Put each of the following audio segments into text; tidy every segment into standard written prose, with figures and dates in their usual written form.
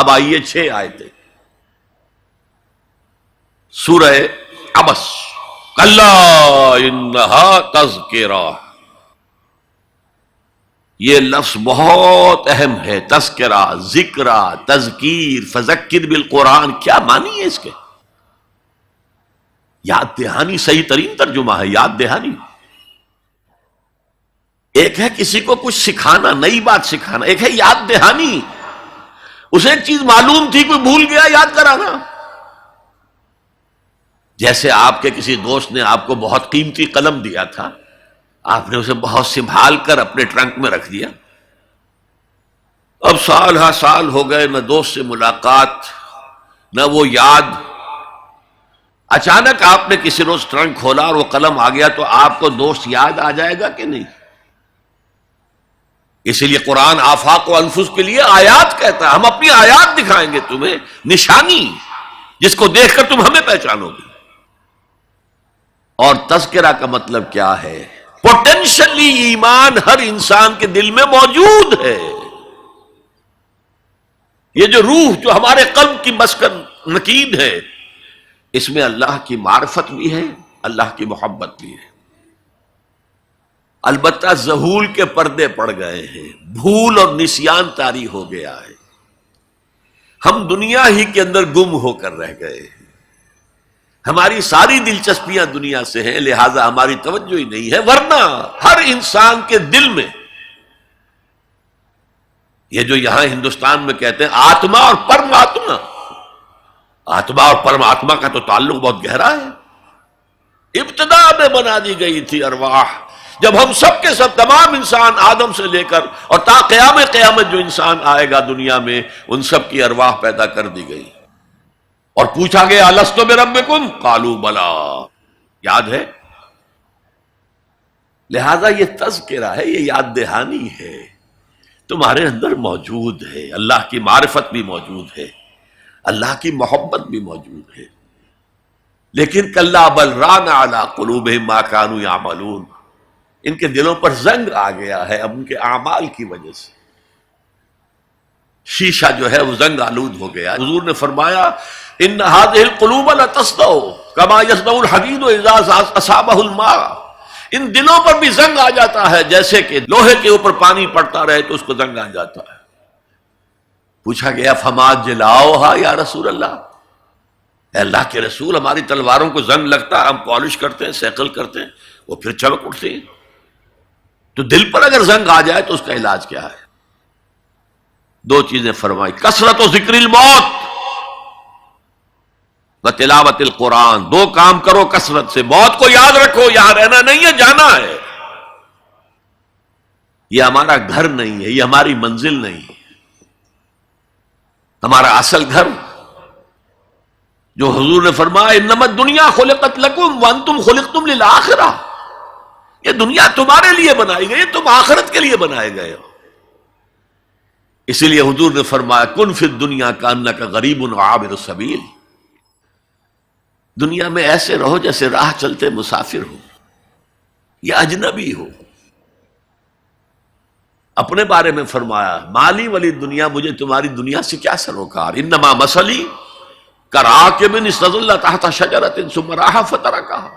اب آئیے 6 آیتیں سورہ عبس. کلا انہا تذکرہ، یہ لفظ بہت اہم ہے. تذکرہ، ذکرہ، تذکیر، فذکر بالقرآن، کیا معنی ہے اس کے؟ یاد دہانی صحیح ترین ترجمہ ہے، یاد دہانی. ایک ہے کسی کو کچھ سکھانا، نئی بات سکھانا، ایک ہے یاد دہانی. اسے ایک چیز معلوم تھی، کوئی بھول گیا، یاد کرانا. جیسے آپ کے کسی دوست نے آپ کو بہت قیمتی قلم دیا تھا، آپ نے اسے بہت سنبھال کر اپنے ٹرنک میں رکھ دیا. اب سال ہا سال ہو گئے، نہ دوست سے ملاقات، نہ وہ یاد. اچانک آپ نے کسی روز ٹرنک کھولا اور وہ قلم آ گیا، تو آپ کو دوست یاد آ جائے گا کہ نہیں؟ اسی لیے قرآن آفاق و انفس کے لیے آیات کہتا ہے. ہم اپنی آیات دکھائیں گے تمہیں، نشانی جس کو دیکھ کر تم ہمیں پہچانو گے. اور تذکرہ کا مطلب کیا ہے؟ پوٹینشلی ایمان ہر انسان کے دل میں موجود ہے. یہ جو روح جو ہمارے قلب کی مسکن نکید ہے، اس میں اللہ کی معرفت بھی ہے، اللہ کی محبت بھی ہے. البتہ ذہول کے پردے پڑ گئے ہیں، بھول اور نسیان طاری ہو گیا ہے. ہم دنیا ہی کے اندر گم ہو کر رہ گئے ہیں. ہماری ساری دلچسپیاں دنیا سے ہیں، لہذا ہماری توجہ ہی نہیں ہے. ورنہ ہر انسان کے دل میں یہ جو یہاں ہندوستان میں کہتے ہیں آتما اور پرماتما، آتما اور پرماتما کا تو تعلق بہت گہرا ہے. ابتدا میں بنا دی گئی تھی ارواح، جب ہم سب کے سب تمام انسان آدم سے لے کر اور تا قیامت جو انسان آئے گا دنیا میں، ان سب کی ارواح پیدا کر دی گئی. اور پوچھا گیا الستو بربکم قالوا بلا، یاد ہے؟ لہذا یہ تذکرہ ہے، یہ یاد دہانی ہے، تمہارے اندر موجود ہے. اللہ کی معرفت بھی موجود ہے، اللہ کی محبت بھی موجود ہے. لیکن کلا بل ران علی قلوبہم ما کانوا یعملون، ان کے دلوں پر زنگ آ گیا ہے اب ان کے اعمال کی وجہ سے. شیشہ جو ہے وہ زنگ آلود ہو گیا. حضور نے فرمایا ان هذه القلوب لتصدع كما يصدع الحديد اذا اصابه الماء، ان دلوں پر بھی زنگ آ جاتا ہے جیسے کہ لوہے کے اوپر پانی پڑتا رہے تو اس کو زنگ آ جاتا ہے. پوچھا گیا فما جلاؤها یا رسول اللہ، اے اللہ کے رسول ہماری تلواروں کو زنگ لگتا ہے، ہم پالش کرتے ہیں، سیکل کرتے ہیں، وہ پھر چمک اٹھتے ہیں. تو دل پر اگر زنگ آ جائے تو اس کا علاج کیا ہے؟ 2 چیزیں فرمائی، کثرت و ذکر الموت و تلاوت القرآن. 2 کام کرو کثرت سے، موت کو یاد رکھو، یہاں رہنا نہیں ہے، جانا ہے. یہ ہمارا گھر نہیں ہے، یہ ہماری منزل نہیں ہے. ہمارا اصل گھر جو حضور نے فرمایا انما الدنیا خلقت لکم وانتم خلقتم للآخرہ، یہ دنیا تمہارے لیے بنائی گئی، تم آخرت کے لیے بنائے گئے ہو. اسی لیے حضور نے فرمایا کن فی الدنیا کانک غریب وعابر السبیل، دنیا میں ایسے رہو جیسے راہ چلتے مسافر ہو یا اجنبی ہو. اپنے بارے میں فرمایا مالی ولی دنیا، مجھے تمہاری دنیا سے کیا سروکار، انما مثلی کراکب استظل تحت شجرۃ ثم راح فترکها،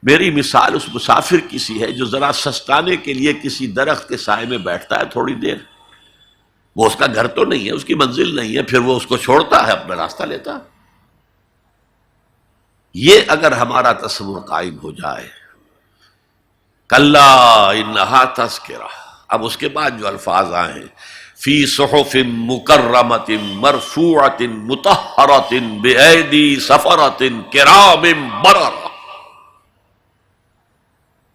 میری مثال اس مسافر کی سی ہے جو ذرا سستانے کے لیے کسی درخت کے سائے میں بیٹھتا ہے تھوڑی دیر. وہ اس کا گھر تو نہیں ہے، اس کی منزل نہیں ہے، پھر وہ اس کو چھوڑتا ہے، اپنا راستہ لیتا ہے. یہ اگر ہمارا تصور قائم ہو جائے، کلا انہا تذکرہ. اب اس کے بعد جو الفاظ آئے ہیں فی صحف مکرمۃ مرفوعۃ مطہرۃ بایدی سفرۃ کرام بررہ،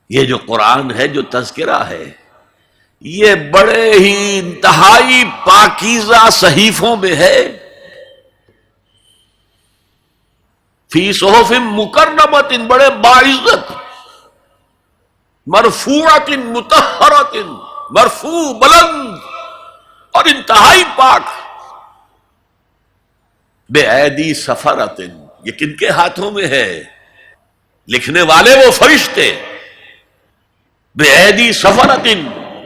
یہ جو قرآن ہے، جو تذکرہ ہے، یہ بڑے ہی انتہائی پاکیزہ صحیفوں میں ہے. فی صحف مکرمۃ، بڑے باعزت، مرفوعۃ مطہرۃ، مرفوع بلند اور انتہائی پاک. بے ایدی سفرۃ، یہ کن کے ہاتھوں میں ہے؟ لکھنے والے وہ فرشتے. بے ایدی سفرۃ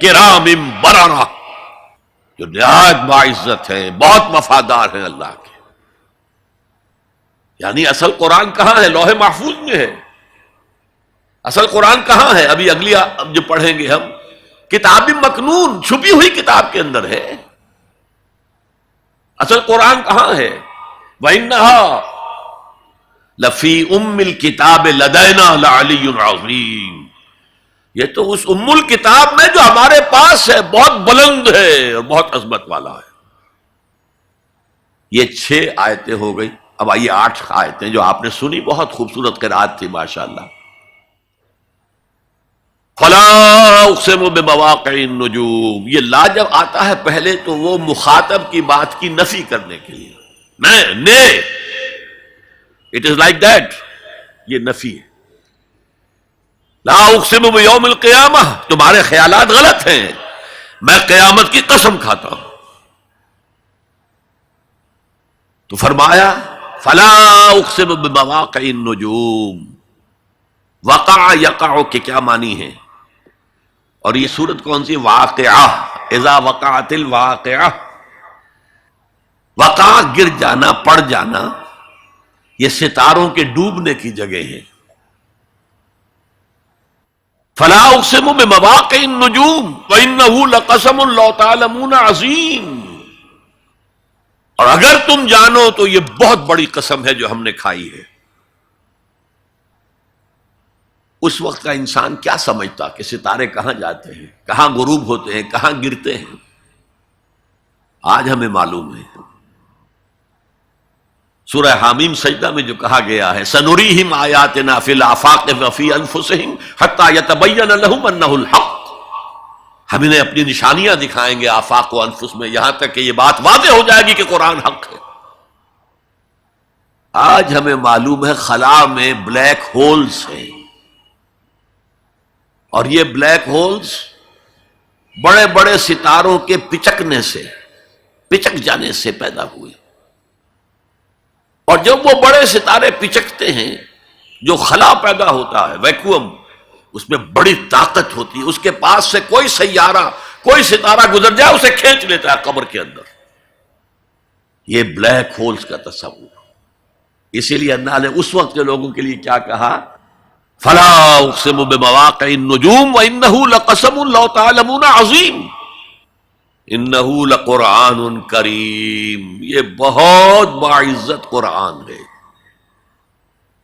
کرام بررہ، جو نہایت باعزت ہیں، بہت وفادار ہیں اللہ کے. یعنی اصل قرآن کہاں ہے؟ لوح محفوظ میں ہے. اصل قرآن کہاں ہے؟ ابھی اگلی اب جو پڑھیں گے ہم، کتاب مکنون، چھپی ہوئی کتاب کے اندر ہے. اصل قرآن کہاں ہے؟ وَإِنَّهَا لَفِي أُمِّ الْكِتَابِ لَدَيْنَا لَعَلِيٌّ عَظِيمٌ. یہ تو اس ام الکتاب میں جو ہمارے پاس ہے، بہت بلند ہے اور بہت عظمت والا ہے. یہ 6 آیتیں ہو گئی. اب آئیے 8 آیتیں جو آپ نے سنی، بہت خوبصورت قرات تھی ماشاءاللہ. فلا اقسم بمواقع النجوم، یہ لا جب آتا ہے پہلے تو وہ مخاطب کی بات کی نفی کرنے کے لیے، نے اٹ از لائک دیٹ، یہ نفی ہے. لا اقسم بیوم القیامہ، تمہارے خیالات غلط ہیں، میں قیامت کی قسم کھاتا ہوں. تو فرمایا فلا اقسم بمواقع النجوم. وقع یقع کے کیا معنی ہے؟ اور یہ سورت کون سی؟ واقعہ. اذا وقعت الواقعہ، وقع گر جانا، پڑ جانا. یہ ستاروں کے ڈوبنے کی جگہ ہے. فلا اقسم بمواقع النجوم وانه لقسم لو تعلمون عظیم. اور اگر تم جانو تو یہ بہت بڑی قسم ہے جو ہم نے کھائی ہے. اس وقت کا انسان کیا سمجھتا کہ ستارے کہاں جاتے ہیں، کہاں غروب ہوتے ہیں، کہاں گرتے ہیں؟ آج ہمیں معلوم ہے. سورہ حامیم سجدہ میں جو کہا گیا ہے سنریہم آیاتنا فی الآفاق وفی انفسہم حتی یتبین لہم انہ الحق، ہم انہیں اپنی نشانیاں دکھائیں گے آفاق و انفس میں، یہاں تک کہ یہ بات واضح ہو جائے گی کہ قرآن حق ہے. آج ہمیں معلوم ہے خلا میں بلیک ہولز ہیں، اور یہ بلیک ہولز بڑے بڑے ستاروں کے پچکنے سے، پچک جانے سے پیدا ہوئے. اور جب وہ بڑے ستارے پچکتے ہیں، جو خلا پیدا ہوتا ہے، ویکیوم، اس میں بڑی طاقت ہوتی ہے. اس کے پاس سے کوئی سیارہ، کوئی ستارہ گزر جائے اسے کھینچ لیتا ہے قبر کے اندر. یہ بلیک ہولز کا تصور. اسی لیے اللہ نے اس وقت کے لوگوں کے لیے کیا کہا؟ فلا اقسم بمواقع النجوم وانه لقسم لو تعلمون عظیم. انه لقرآن کریم، یہ بہت باعزت قرآن ہے.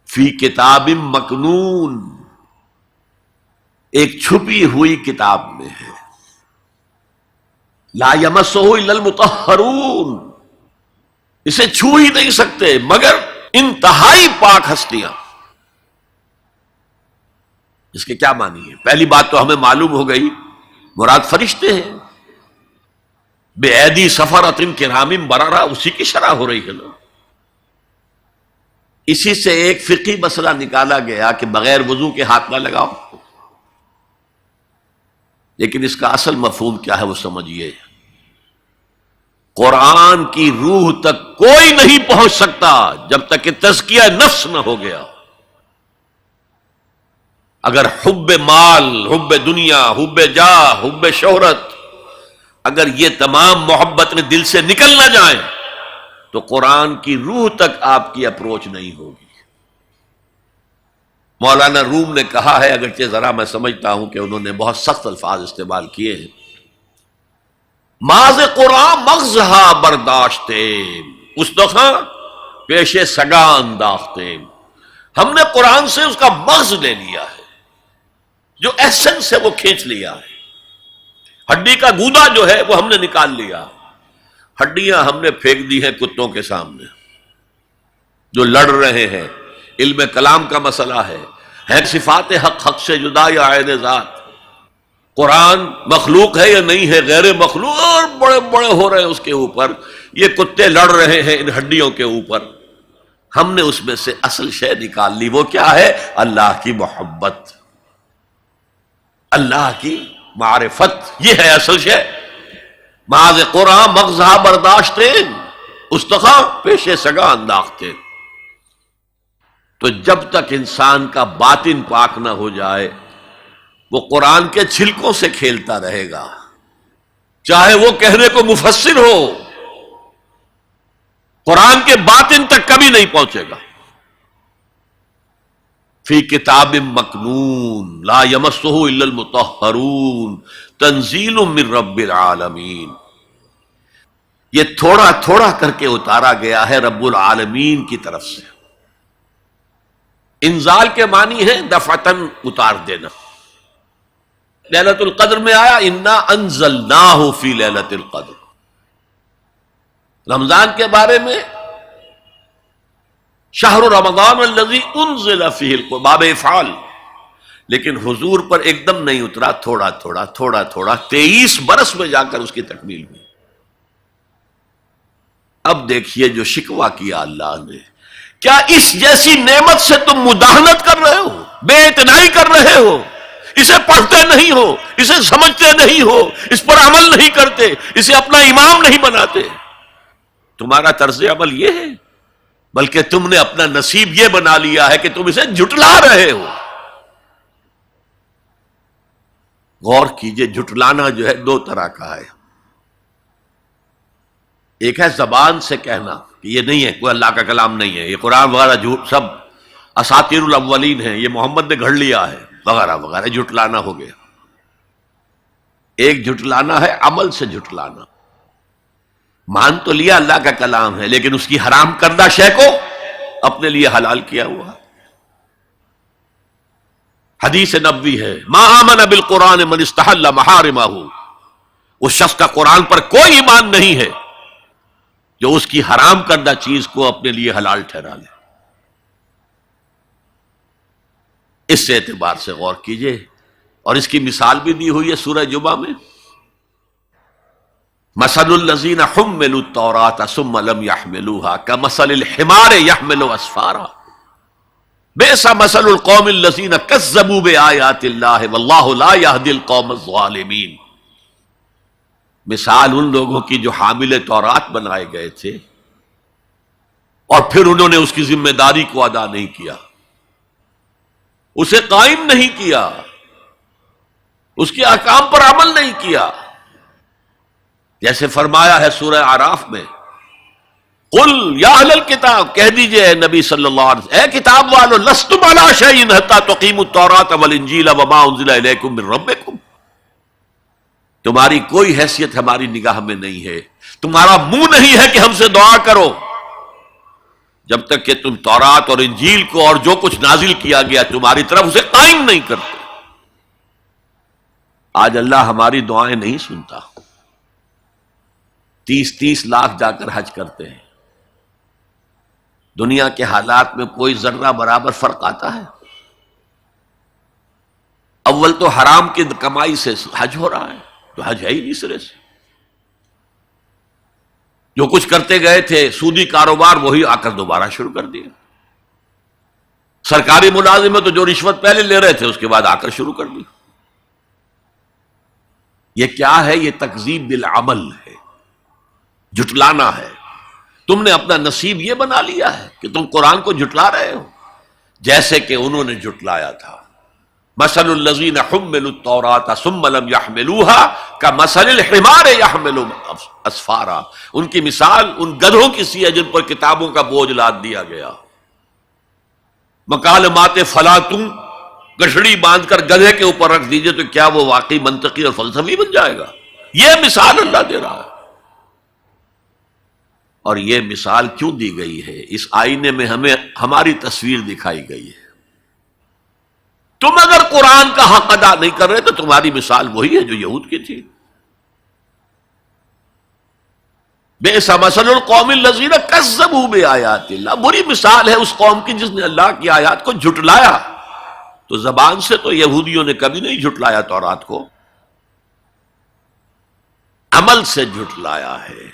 فی کتاب مکنون، ایک چھپی ہوئی کتاب میں ہے. لا یمسہ الا المطہرون، اسے چھو ہی نہیں سکتے مگر انتہائی پاک ہستیاں. اس کے کیا معنی ہے؟ پہلی بات تو ہمیں معلوم ہو گئی، مراد فرشتے ہیں. بے ایدی سفرۃ کرام بررہ، اسی کی شرح ہو رہی ہے نا. اسی سے ایک فقہی مسئلہ نکالا گیا کہ بغیر وضو کے ہاتھ نہ لگاؤ. لیکن اس کا اصل مفہوم کیا ہے وہ سمجھیے. قرآن کی روح تک کوئی نہیں پہنچ سکتا جب تک کہ تزکیہ نفس نہ ہو گیا. اگر حب مال، حب دنیا، حب جاہ، حب شہرت، اگر یہ تمام محبت دل سے نکل نہ جائیں تو قرآن کی روح تک آپ کی اپروچ نہیں ہوگی. مولانا روم نے کہا ہے، اگرچہ ذرا میں سمجھتا ہوں کہ انہوں نے بہت سخت الفاظ استعمال کیے ہیں، ماز قرآن مغزہا برداشتے استخاں پیش سگا انداختے. ہم نے قرآن سے اس کا مغز لے لیا ہے، جو ایسنس ہے وہ کھینچ لیا ہے. ہڈی کا گودا جو ہے وہ ہم نے نکال لیا. ہڈیاں ہم نے پھینک دی ہیں کتوں کے سامنے جو لڑ رہے ہیں. علم کلام کا مسئلہ ہے صفات حق حق سے جدا یا عین ذات. قرآن مخلوق ہے یا نہیں ہے، غیر مخلوق، اور بڑے بڑے ہو رہے ہیں اس کے اوپر. یہ کتے لڑ رہے ہیں ان ہڈیوں کے اوپر. ہم نے اس میں سے اصل شے نکال لی. وہ کیا ہے؟ اللہ کی محبت، اللہ کی معرفت. یہ ہے اصل شے. ماذ قرآن مغزہ برداشتے استخاں پیش سگا انداختے. تو جب تک انسان کا باطن پاک نہ ہو جائے وہ قرآن کے چھلکوں سے کھیلتا رہے گا. چاہے وہ کہنے کو مفسر ہو، قرآن کے باطن تک کبھی نہیں پہنچے گا. فی کتاب مکنون لا یمسہ الا المطہرون تنزیل من رب العالمین. یہ تھوڑا تھوڑا کر کے اتارا گیا ہے رب العالمین کی طرف سے. انزال کے معنی ہے دفعتاً اتار دینا. لیلۃ القدر میں آیا انا انزلناہ فی لیلۃ القدر. رمضان کے بارے میں شہر رمضان الذی انزل فیہ القرآن باب افعال، لیکن حضور پر ایک دم نہیں اترا، تھوڑا تھوڑا تھوڑا تھوڑا 23 برس میں جا کر اس کی تکمیل ہوئی. اب دیکھیے جو شکوہ کیا اللہ نے، کیا اس جیسی نعمت سے تم مداہنت کر رہے ہو، بے اعتنائی کر رہے ہو، اسے پڑھتے نہیں ہو، اسے سمجھتے نہیں ہو، اس پر عمل نہیں کرتے، اسے اپنا امام نہیں بناتے. تمہارا طرز عمل یہ ہے، بلکہ تم نے اپنا نصیب یہ بنا لیا ہے کہ تم اسے جھٹلا رہے ہو. غور کیجئے، جھٹلانا جو ہے دو طرح کا ہے. ایک ہے زبان سے کہنا کہ یہ نہیں ہے، کوئی اللہ کا کلام نہیں ہے، یہ قرآن وغیرہ جھوٹ سب اساطیر الاولین ہیں، یہ محمد نے گھڑ لیا ہے وغیرہ وغیرہ، جھٹلانا ہو گیا. ایک جھٹلانا ہے عمل سے جھٹلانا. مان تو لیا اللہ کا کلام ہے، لیکن اس کی حرام کردہ شے کو اپنے لیے حلال کیا ہوا. حدیث نبوی ہے ما آمن بالقرآن من استحل محارمہ، اس شخص کا قرآن پر کوئی ایمان نہیں ہے جو اس کی حرام کردہ چیز کو اپنے لیے حلال ٹھہرا لے. اس سے اعتبار سے غور کیجئے، اور اس کی مثال بھی دی ہوئی ہے سورہ جمعہ میں. مثل الذین حملوا التوراۃ ثم لم يحملوها كمثل الحمار يحمل اسفارا بئس مثل القوم الذین کذبوا بآیات اللہ واللہ لا يهدی القوم الظالمین. مثال ان لوگوں کی جو حامل تورات بنائے گئے تھے اور پھر انہوں نے اس کی ذمہ داری کو ادا نہیں کیا، اسے قائم نہیں کیا، اس کے احکام پر عمل نہیں کیا. جیسے فرمایا ہے سورہ اعراف میں قل یا اہل الکتاب، کہہ دیجئے اے نبی صلی اللہ علیہ وسلم، اے کتاب والو لستم علی شیء حتی تقیموا التوراۃ والانجیل وما انزل الیکم من ربکم. تمہاری کوئی حیثیت ہماری نگاہ میں نہیں ہے، تمہارا منہ نہیں ہے کہ ہم سے دعا کرو جب تک کہ تم تورات اور انجیل کو اور جو کچھ نازل کیا گیا تمہاری طرف اسے قائم نہیں کرتے. آج اللہ ہماری دعائیں نہیں سنتا. 30 لاکھ جا کر حج کرتے ہیں. دنیا کے حالات میں کوئی ذرہ برابر فرق آتا ہے؟ اول تو حرام کی کمائی سے حج ہو رہا ہے، تو حج ہے ہی نہیں سرے سے. جو کچھ کرتے گئے تھے سودی کاروبار وہی آ کر دوبارہ شروع کر دیا. سرکاری ملازم تو جو رشوت پہلے لے رہے تھے اس کے بعد آ کر شروع کر دی. یہ کیا ہے؟ یہ تکذیب بالعمل ہے، جھٹلانا ہے. تم نے اپنا نصیب یہ بنا لیا ہے کہ تم قرآن کو جھٹلا رہے ہو جیسے کہ انہوں نے جھٹلایا تھا. مثل الذین حملوا التوراۃ ثم لم يحملوها كمثل الحمار يحمل اسفارا. ان کی مثال ان گدھوں کی سی ہے جن پر کتابوں کا بوجھ لاد دیا گیا. مکالمات فلاطوں، گٹھڑی باندھ کر گدھے کے اوپر رکھ دیجئے تو کیا وہ واقعی منطقی اور فلسفی بن جائے گا؟ یہ مثال اللہ دے رہا ہے. اور یہ مثال کیوں دی گئی ہے؟ اس آئینے میں ہمیں ہماری تصویر دکھائی گئی ہے. تم اگر قرآن کا حق ادا نہیں کر رہے تو تمہاری مثال وہی ہے جو یہود کی تھی. بئس مثل القوم الذین کذبوا بآیات اللہ. بری مثال ہے اس قوم کی جس نے اللہ کی آیات کو جھٹلایا. تو زبان سے تو یہودیوں نے کبھی نہیں جھٹلایا تورات کو، عمل سے جھٹلایا ہے.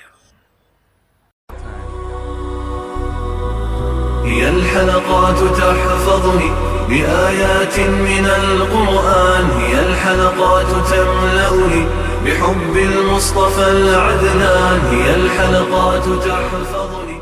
هي الحلقات تحفظني بآيات من القرآن، هي الحلقات تملأني بحب المصطفى العدنان، هي الحلقات تحفظني